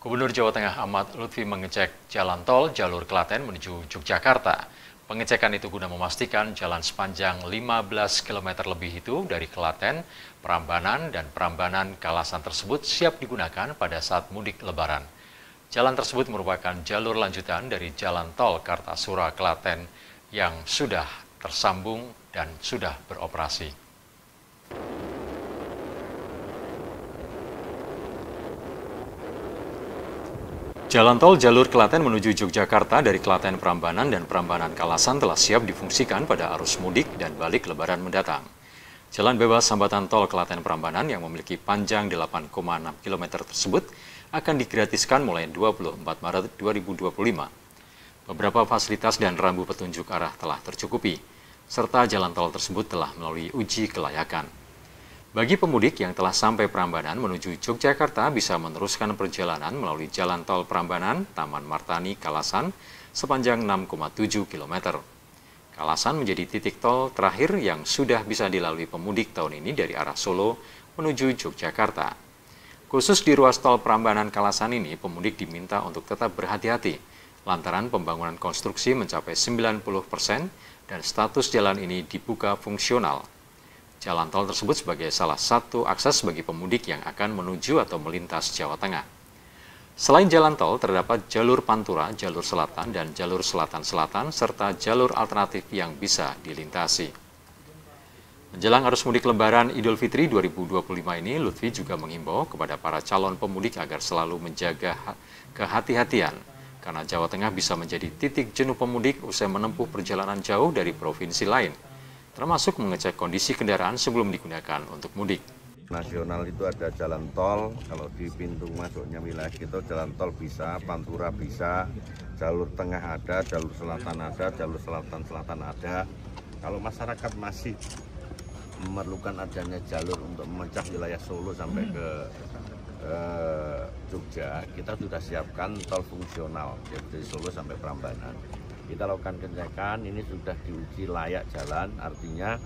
Gubernur Jawa Tengah Ahmad Lutfi mengecek jalan tol jalur Klaten menuju Yogyakarta. Pengecekan itu guna memastikan jalan sepanjang 15 km lebih itu dari Klaten, Prambanan, dan Prambanan Kalasan tersebut siap digunakan pada saat mudik Lebaran. Jalan tersebut merupakan jalur lanjutan dari jalan tol Kartasura Klaten yang sudah tersambung dan sudah beroperasi. Jalan tol jalur Klaten menuju Yogyakarta dari Klaten Prambanan dan Prambanan Kalasan telah siap difungsikan pada arus mudik dan balik Lebaran mendatang. Jalan bebas hambatan tol Klaten Prambanan yang memiliki panjang 8,6 km tersebut akan digratiskan mulai 24 Maret 2025. Beberapa fasilitas dan rambu petunjuk arah telah tercukupi, serta jalan tol tersebut telah melalui uji kelayakan. Bagi pemudik yang telah sampai Prambanan menuju Yogyakarta bisa meneruskan perjalanan melalui jalan tol Prambanan, Taman Martani, Kalasan sepanjang 6,7 km. Kalasan menjadi titik tol terakhir yang sudah bisa dilalui pemudik tahun ini dari arah Solo menuju Yogyakarta. Khusus di ruas tol Prambanan Kalasan ini, pemudik diminta untuk tetap berhati-hati lantaran pembangunan konstruksi mencapai 90% dan status jalan ini dibuka fungsional. Jalan tol tersebut sebagai salah satu akses bagi pemudik yang akan menuju atau melintas Jawa Tengah. Selain jalan tol, terdapat jalur Pantura, jalur selatan, dan jalur selatan-selatan, serta jalur alternatif yang bisa dilintasi. Menjelang arus mudik Lebaran Idul Fitri 2025 ini, Lutfi juga mengimbau kepada para calon pemudik agar selalu menjaga kehati-hatian, karena Jawa Tengah bisa menjadi titik jenuh pemudik usai menempuh perjalanan jauh dari provinsi lain, termasuk mengecek kondisi kendaraan sebelum digunakan untuk mudik. Nasional itu ada jalan tol, kalau di pintu masuknya wilayah kita jalan tol bisa, Pantura bisa, jalur tengah ada, jalur selatan ada, jalur selatan-selatan ada. Kalau masyarakat masih memerlukan adanya jalur untuk memecah wilayah Solo sampai ke Jogja, kita sudah siapkan tol fungsional dari Solo sampai Prambanan. Kita lakukan pengecekan, ini sudah diuji layak jalan, artinya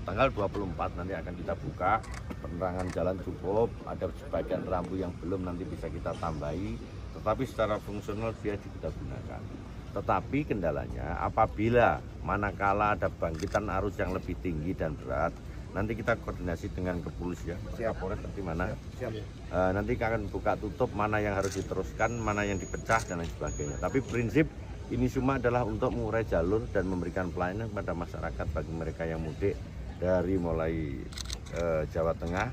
tanggal 24 nanti akan kita buka, penerangan jalan cukup, ada sebagian rambu yang belum nanti bisa kita tambahi, tetapi secara fungsional dia kita gunakan. Tetapi kendalanya apabila manakala ada bangkitan arus yang lebih tinggi dan berat, nanti kita koordinasi dengan kepolisian, Kapolres seperti mana, nanti akan buka tutup mana yang harus diteruskan, mana yang dipecah dan lain sebagainya. Tapi prinsip ini semua adalah untuk mengurai jalur dan memberikan pelayanan kepada masyarakat bagi mereka yang mudik dari mulai Jawa Tengah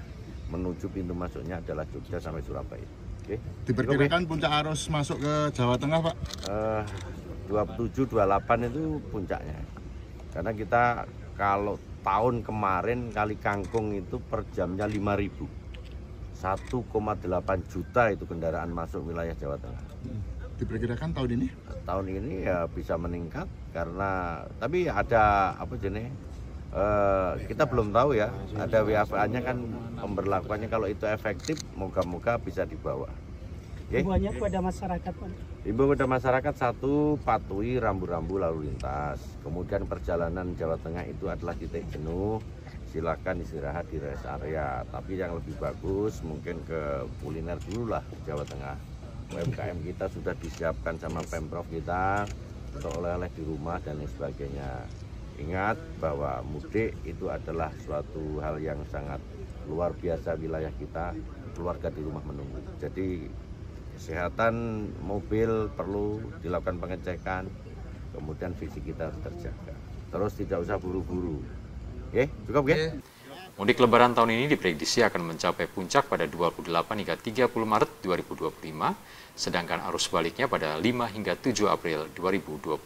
menuju pintu masuknya adalah Jogja sampai Surabaya. Oke. Diperkirakan puncak arus masuk ke Jawa Tengah, Pak? 27-28 itu puncaknya. Karena kita kalau tahun kemarin kali kangkung itu per jamnya 5.000. 1,8 juta itu kendaraan masuk wilayah Jawa Tengah. Diperkirakan tahun ini? Tahun ini ya bisa meningkat karena tapi ada apa jenis kita belum tahu ya, ada WFA-nya kan pemberlakuannya, kalau itu efektif moga-moga bisa dibawa. Himbauannya kepada masyarakat, Pak. Himbau kepada masyarakat, satu, patuhi rambu-rambu lalu lintas. Kemudian perjalanan Jawa Tengah itu adalah titik jenuh, silakan istirahat di rest area. Tapi yang lebih bagus mungkin ke kuliner dulu lah Jawa Tengah. UMKM kita sudah disiapkan sama Pemprov kita untuk oleh-oleh di rumah dan lain sebagainya. Ingat bahwa mudik itu adalah suatu hal yang sangat luar biasa, wilayah kita, keluarga di rumah menunggu. Jadi kesehatan mobil perlu dilakukan pengecekan, kemudian fisik kita harus terjaga. Terus tidak usah buru-buru. Oke, cukup ya? Mudik Lebaran tahun ini diprediksi akan mencapai puncak pada 28 hingga 30 Maret 2025, sedangkan arus baliknya pada 5 hingga 7 April 2025.